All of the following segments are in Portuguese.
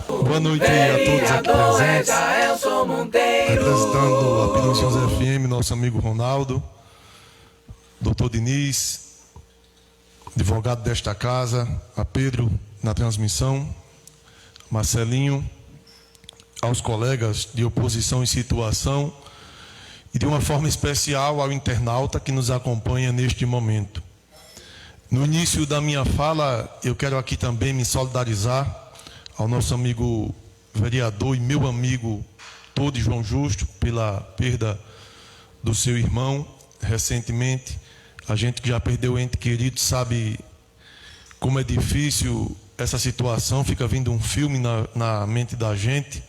Boa noite a todos aqui presentes. Representando a Pinanciões FM, nosso amigo Ronaldo, doutor Diniz, advogado desta casa, a Pedro na transmissão, Marcelinho, aos colegas de oposição em situação e de uma forma especial ao internauta que nos acompanha neste momento. No início da minha fala, eu quero aqui também me solidarizar ao nosso amigo vereador e meu amigo todo João Justo pela perda do seu irmão recentemente. A gente que já perdeu ente querido sabe como é difícil essa situação, fica vindo um filme na mente da gente,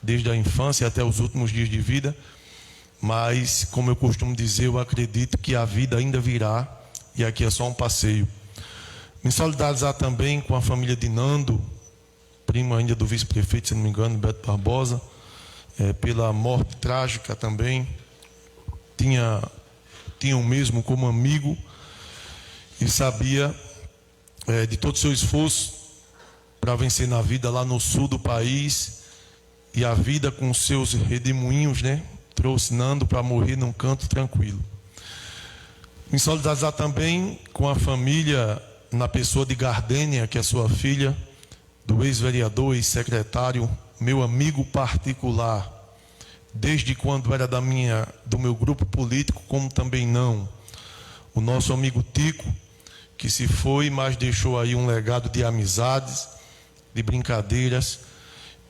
desde a infância até os últimos dias de vida, mas, como eu costumo dizer, eu acredito que a vida ainda virá, e aqui é só um passeio. Me solidarizar também com a família de Nando, primo ainda do vice-prefeito, se não me engano, Beto Barbosa, pela morte trágica também. Tinha o mesmo como amigo e sabia de todo o seu esforço para vencer na vida lá no sul do país, e a vida com seus redemoinhos, trouxe Nando para morrer num canto tranquilo. Me solidarizar também com a família, na pessoa de Gardênia, que é sua filha, do ex-vereador, ex-secretário, meu amigo particular, desde quando era do meu grupo político, como também não, o nosso amigo Tico, que se foi, mas deixou aí um legado de amizades, de brincadeiras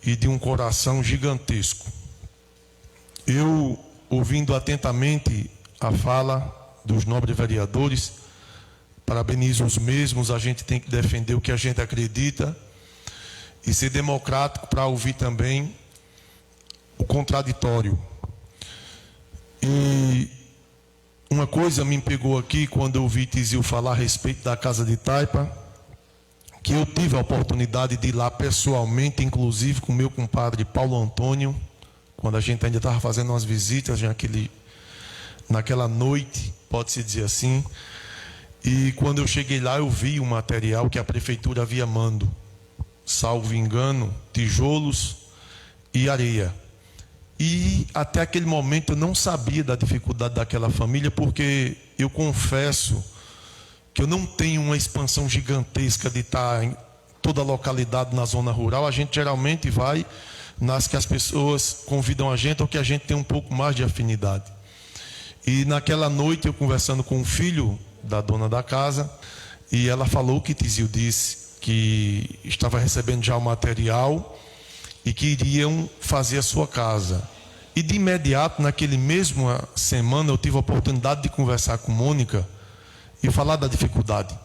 e de um coração gigantesco. Eu, ouvindo atentamente a fala dos nobres vereadores, parabenizo os mesmos. A gente tem que defender o que a gente acredita e ser democrático para ouvir também o contraditório. E uma coisa me pegou aqui quando eu ouvi Tizil falar a respeito da Casa de Taipa, que eu tive a oportunidade de ir lá pessoalmente, inclusive com meu compadre Paulo Antônio, quando a gente ainda estava fazendo umas visitas naquela noite, pode-se dizer assim. E quando eu cheguei lá, eu vi o material que a prefeitura havia mandado, salvo engano, tijolos e areia. E até aquele momento eu não sabia da dificuldade daquela família, porque eu confesso que eu não tenho uma expansão gigantesca de estar em toda a localidade na zona rural. A gente geralmente vai nas que as pessoas convidam a gente ou que a gente tem um pouco mais de afinidade. E naquela noite eu conversando com o filho da dona da casa, e ela falou que Tizil disse que estava recebendo já o material e que iriam fazer a sua casa. E de imediato, naquele mesma semana, eu tive a oportunidade de conversar com Mônica e falar da dificuldade,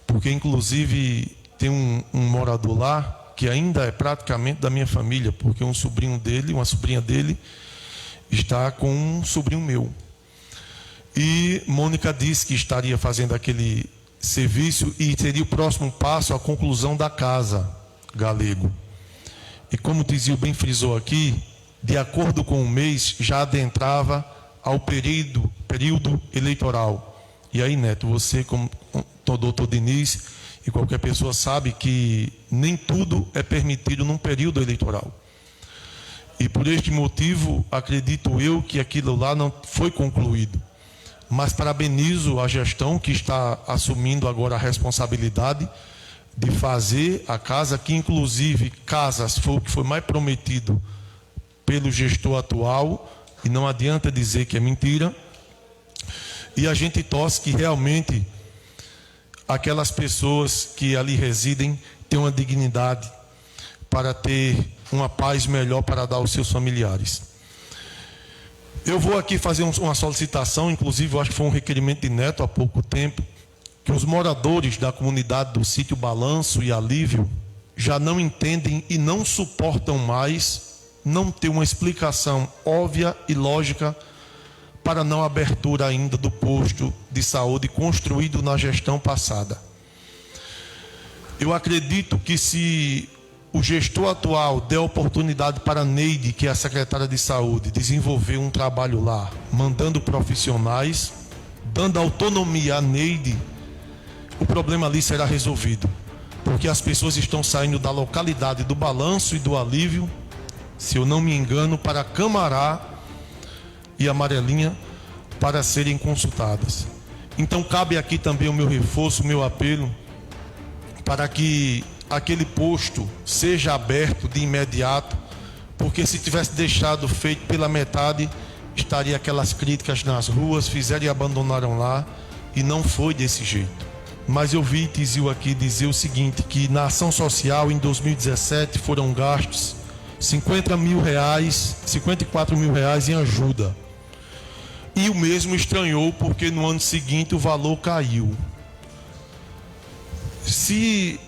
porque inclusive tem um morador lá que ainda é praticamente da minha família, porque um sobrinho dele, uma sobrinha dele, está com um sobrinho meu. E Mônica disse que estaria fazendo aquele serviço e seria o próximo passo a conclusão da casa Galego. E como o Tizil bem frisou aqui, de acordo com o mês, já adentrava ao período eleitoral. E aí, Neto, você, como doutor Diniz, e qualquer pessoa sabe que nem tudo é permitido num período eleitoral. E por este motivo, acredito eu que aquilo lá não foi concluído. Mas parabenizo a gestão que está assumindo agora a responsabilidade de fazer a casa, que inclusive casas foi o que foi mais prometido pelo gestor atual, e não adianta dizer que é mentira. E a gente torce que realmente aquelas pessoas que ali residem tenham uma dignidade para ter uma paz melhor para dar aos seus familiares. Eu vou aqui fazer uma solicitação, inclusive eu acho que foi um requerimento de Neto há pouco tempo, que os moradores da comunidade do sítio Balanço e Alívio já não entendem e não suportam mais não ter uma explicação óbvia e lógica para a não abertura ainda do posto de saúde construído na gestão passada. Eu acredito que se o gestor atual der oportunidade para a Neide, que é a secretária de saúde, desenvolver um trabalho lá, mandando profissionais, dando autonomia à Neide, o problema ali será resolvido. porque as pessoas estão saindo da localidade do Balanço e do Alívio, se eu não me engano, para Camará e Amarelinha, para serem consultadas. Então cabe aqui também o meu reforço, o meu apelo, para que aquele posto seja aberto de imediato, porque se tivesse deixado feito pela metade, estaria aquelas críticas nas ruas, fizeram e abandonaram lá, e não foi desse jeito. Mas eu vi Tizil aqui dizer o seguinte, que na ação social em 2017 foram gastos 54 mil reais em ajuda. E o mesmo estranhou porque no ano seguinte o valor caiu. Se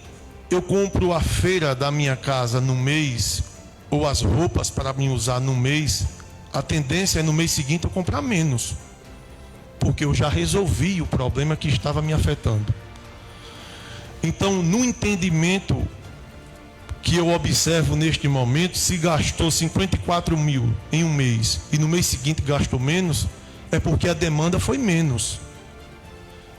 eu compro a feira da minha casa no mês, ou as roupas para mim usar no mês, a tendência é no mês seguinte eu comprar menos, porque eu já resolvi o problema que estava me afetando. Então, no entendimento que eu observo neste momento, se gastou 54 mil em um mês e no mês seguinte gastou menos, é porque a demanda foi menos.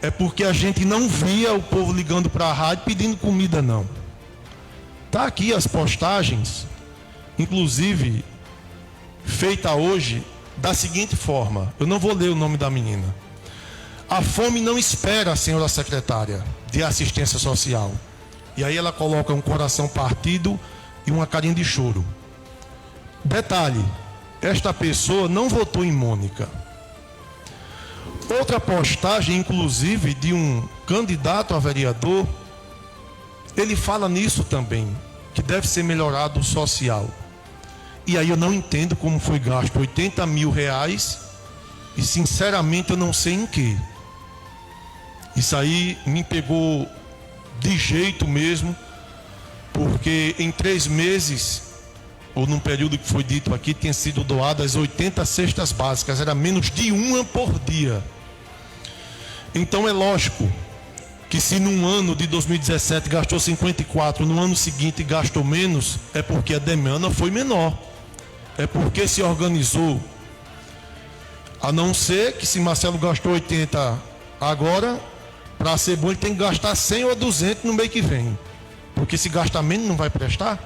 É porque a gente não via o povo ligando para a rádio pedindo comida, não. Está aqui as postagens, inclusive feita hoje da seguinte forma, eu não vou ler o nome da menina. A fome não espera a senhora secretária de assistência social. E aí ela coloca um coração partido e uma carinha de choro. Detalhe, esta pessoa não votou em Mônica. Outra postagem, inclusive, de um candidato a vereador, ele fala nisso também, que deve ser melhorado o social. E aí eu não entendo como foi gasto 80 mil reais e sinceramente eu não sei em que. Isso aí me pegou de jeito mesmo, porque em 3 meses, ou num período que foi dito aqui, tinha sido doadas 80 cestas básicas, era menos de uma por dia. Então é lógico que se num ano de 2017 gastou 54, no ano seguinte gastou menos, é porque a demanda foi menor. É porque se organizou. A não ser que se Marcelo gastou 80 agora, para ser bom ele tem que gastar 100 ou 200 no mês que vem. Porque se gastar menos não vai prestar?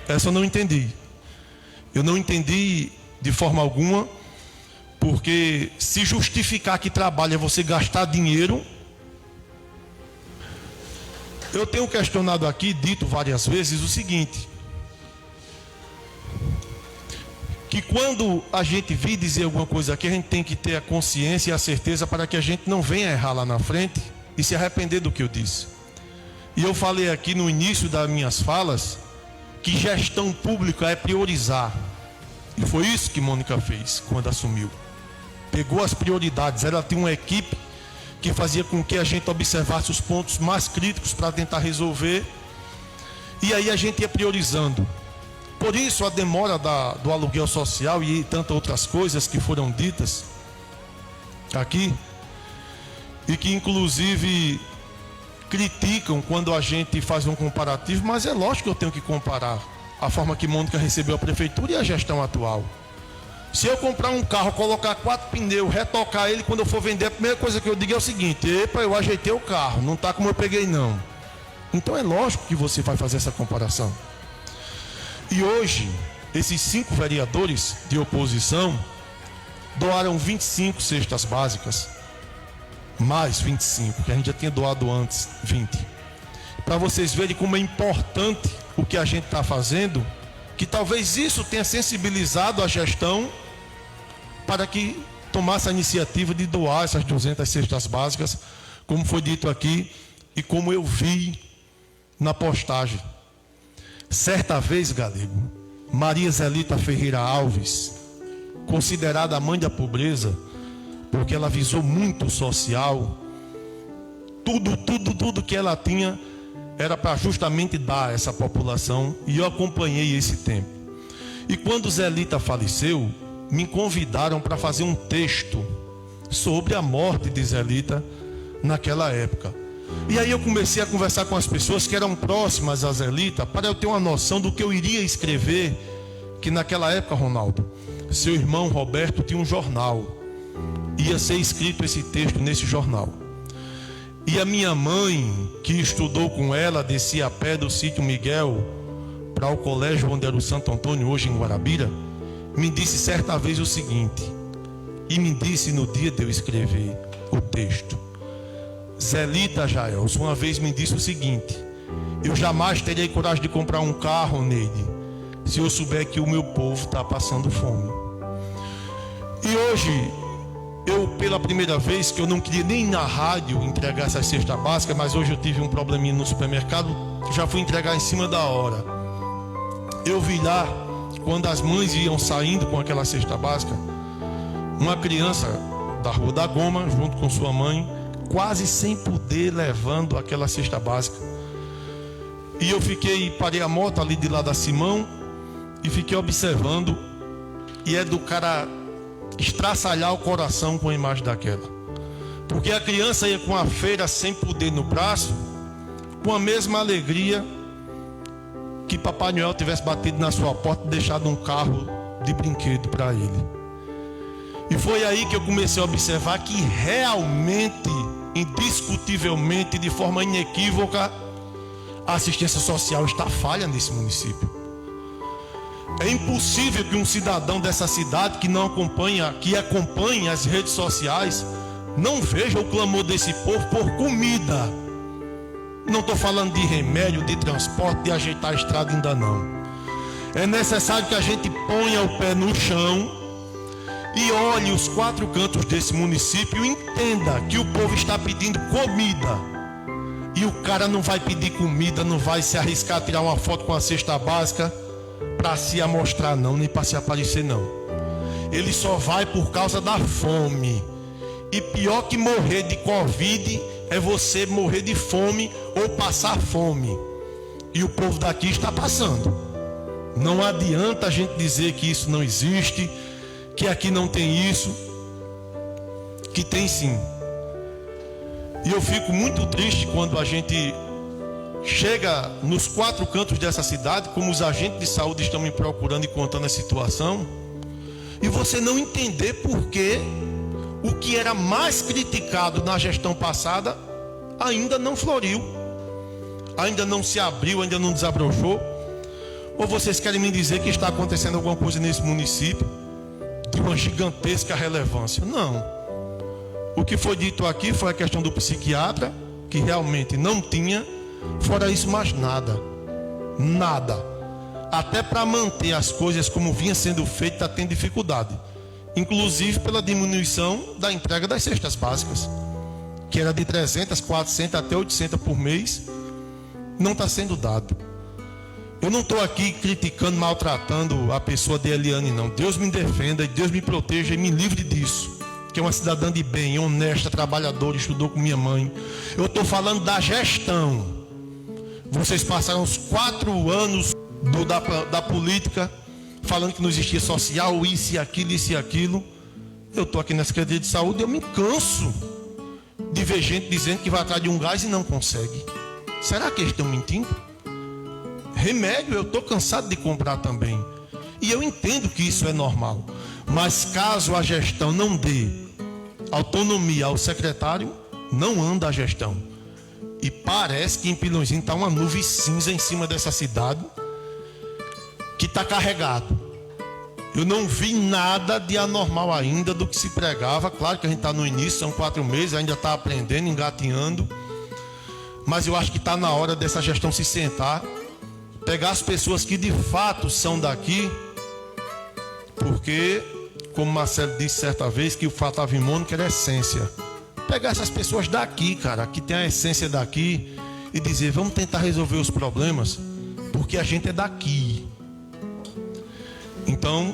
Essa eu não entendi. Eu não entendi de forma alguma, porque se justificar que trabalho é você gastar dinheiro. Eu tenho questionado aqui, dito várias vezes o seguinte, que quando a gente vir dizer alguma coisa aqui, a gente tem que ter a consciência e a certeza para que a gente não venha errar lá na frente e se arrepender do que eu disse. E eu falei aqui no início das minhas falas que gestão pública é priorizar. E foi isso que Mônica fez quando assumiu. Pegou as prioridades, ela tinha uma equipe que fazia com que a gente observasse os pontos mais críticos para tentar resolver. E aí a gente ia priorizando. Por isso a demora do aluguel social e tantas outras coisas que foram ditas aqui, e que inclusive criticam quando a gente faz um comparativo, mas é lógico que eu tenho que comparar a forma que Mônica recebeu a prefeitura e a gestão atual. Se eu comprar um carro, colocar 4 pneus, retocar ele, quando eu for vender, a primeira coisa que eu digo é o seguinte: epa, eu ajeitei o carro, não está como eu peguei não. Então é lógico que você vai fazer essa comparação. E hoje, esses 5 vereadores de oposição doaram 25 cestas básicas, mais 25, que a gente já tinha doado antes 20. Para vocês verem como é importante o que a gente está fazendo, que talvez isso tenha sensibilizado a gestão para que tomasse a iniciativa de doar essas 200 cestas básicas, como foi dito aqui e como eu vi na postagem. Certa vez, Galego, Maria Zelita Ferreira Alves, considerada a mãe da pobreza, porque ela visou muito o social, tudo que ela tinha era para justamente dar a essa população, e eu acompanhei esse tempo. E quando Zelita faleceu, me convidaram para fazer um texto sobre a morte de Zelita naquela época. E aí eu comecei a conversar com as pessoas que eram próximas a Zelita, para eu ter uma noção do que eu iria escrever, que naquela época, Ronaldo, seu irmão Roberto tinha um jornal, ia ser escrito esse texto nesse jornal. E a minha mãe, que estudou com ela, descia a pé do sítio Miguel para o colégio onde era o Santo Antônio, hoje em Guarabira, me disse certa vez o seguinte, e me disse no dia de eu escrever o texto: Zelita Jaels, uma vez me disse o seguinte: eu jamais terei coragem de comprar um carro, Neide, se eu souber que o meu povo está passando fome. E hoje, eu pela primeira vez, que eu não queria nem na rádio entregar essa cesta básica, mas hoje eu tive um probleminha no supermercado, já fui entregar em cima da hora. Eu vi lá, quando as mães iam saindo com aquela cesta básica, uma criança da Rua da Goma, junto com sua mãe, quase sem poder, levando aquela cesta básica. E eu parei a moto ali de lá da Simão e fiquei observando, e é do cara estraçalhar o coração com a imagem daquela. Porque a criança ia com a feira sem poder no braço, com a mesma alegria que Papai Noel tivesse batido na sua porta e deixado um carro de brinquedo para ele. E foi aí que eu comecei a observar que realmente, indiscutivelmente, de forma inequívoca, a assistência social está falha nesse município. É impossível que um cidadão dessa cidade que acompanha as redes sociais, não veja o clamor desse povo por comida. Não estou falando de remédio, de transporte, de ajeitar a estrada, ainda não. É necessário que a gente ponha o pé no chão e olhe os quatro cantos desse município e entenda que o povo está pedindo comida. E o cara não vai pedir comida, não vai se arriscar a tirar uma foto com a cesta básica para se amostrar não, nem para se aparecer não. Ele só vai por causa da fome. E pior que morrer de Covid é você morrer de fome ou passar fome. E o povo daqui está passando. Não adianta a gente dizer que isso não existe, que aqui não tem isso, que tem sim. E eu fico muito triste quando a gente chega nos quatro cantos dessa cidade, como os agentes de saúde estão me procurando e contando a situação, e você não entender por que o que era mais criticado na gestão passada ainda não floriu, ainda não se abriu, ainda não desabrochou. Ou vocês querem me dizer que está acontecendo alguma coisa nesse município de uma gigantesca relevância? Não. O que foi dito aqui foi a questão do psiquiatra, que realmente não tinha. Fora isso, mais nada. Nada. Até para manter as coisas como vinha sendo feito, está tendo dificuldade. Inclusive pela diminuição da entrega das cestas básicas, que era de 300, 400 até 800 por mês, não está sendo dado. Eu não estou aqui criticando, maltratando a pessoa de Eliane, não. Deus me defenda e Deus me proteja e me livre disso. Que é uma cidadã de bem, honesta, trabalhadora, estudou com minha mãe. Eu estou falando da gestão. Vocês passaram os 4 anos da política falando que não existia social, isso e aquilo. Eu estou aqui na Secretaria de Saúde e eu me canso de ver gente dizendo que vai atrás de um gás e não consegue. Será que eles estão mentindo? Remédio eu estou cansado de comprar também. E eu entendo que isso é normal. Mas caso a gestão não dê autonomia ao secretário, não anda a gestão. E parece que em Pilõezinho está uma nuvem cinza em cima dessa cidade, que está carregado. Eu não vi nada de anormal ainda do que se pregava. Claro que a gente está no início, são 4 meses, ainda está aprendendo, engatinhando. Mas eu acho que está na hora dessa gestão se sentar, pegar as pessoas que de fato são daqui, porque, como Marcelo disse certa vez, que o fato avimônico era essência. Pegar essas pessoas daqui, cara, que tem a essência daqui, e dizer, vamos tentar resolver os problemas, porque a gente é daqui. Então,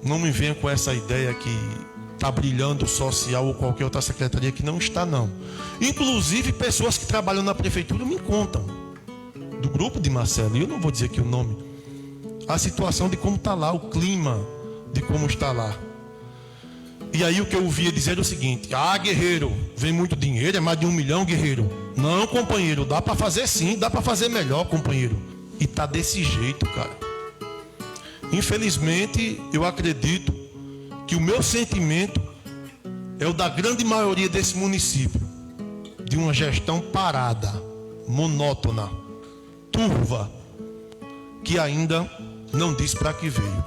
não me venha com essa ideia que está brilhando o social ou qualquer outra secretaria, que não está, não. Inclusive, pessoas que trabalham na prefeitura me contam, do grupo de Marcelo, e eu não vou dizer aqui o nome, a situação de como está lá, o clima de como está lá. E aí o que eu ouvia dizer era o seguinte: guerreiro, vem muito dinheiro, é mais de 1 milhão, guerreiro. Não, companheiro, dá para fazer sim, dá para fazer melhor, companheiro. E tá desse jeito, cara. Infelizmente, eu acredito que o meu sentimento é o da grande maioria desse município. de uma gestão parada, monótona, turva, que ainda não diz para que veio.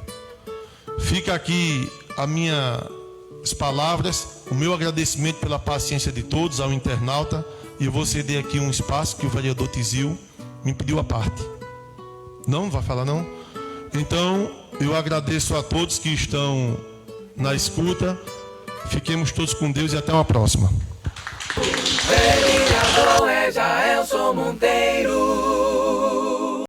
Fica aqui as minhas palavras, o meu agradecimento pela paciência de todos, ao internauta, e eu vou ceder aqui um espaço que o vereador Tizil me pediu à parte. Não vai falar não? Então, eu agradeço a todos que estão na escuta. Fiquemos todos com Deus e até uma próxima. Vereador Jaelson Monteiro.